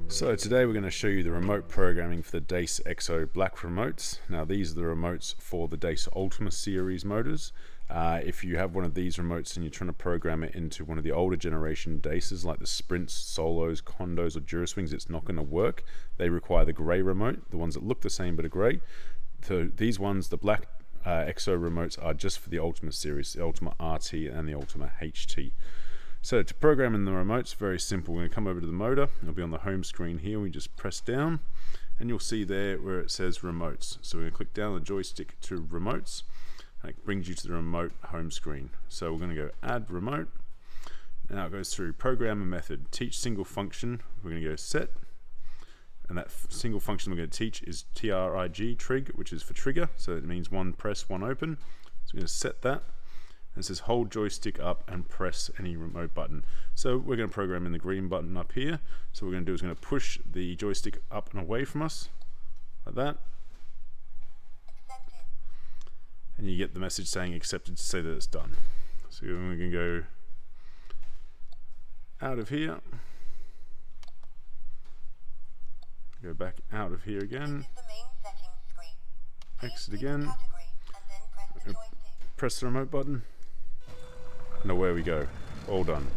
So today we're going to show you the remote programming for the DACE EXO black remotes. Now these are the remotes for the DACE Ultima series motors. If you have one of these remotes and you're trying to program it into one of the older generation DACEs like the Sprints, Solos, Condos or Duraswings, it's not going to work. They require the grey remote, the ones that look the same but are grey. So these ones, the black EXO remotes, are just for the Ultima series, the Ultima RT and the Ultima HT. So to program in the remotes, very simple. We're going to come over to the motor. It'll be on the home screen here. We just press down and you'll see there where it says remotes. So we're going to click down the joystick to remotes and it brings you to the remote home screen. So we're going to go add remote. Now it goes through program and method. Teach single function. We're going to go set. And that single function we're going to teach is trig, which is for trigger. So it means one press, one open. So we're going to set that. It says hold joystick up and press any remote button. So we're going to program in the green button up here. So what we're going to do is going to push the joystick up and away from us, like that. And you get the message saying accepted to say that it's done. So we're going to go out of here. Go back out of here again. Exit again. Press the remote button. And away we go. All done.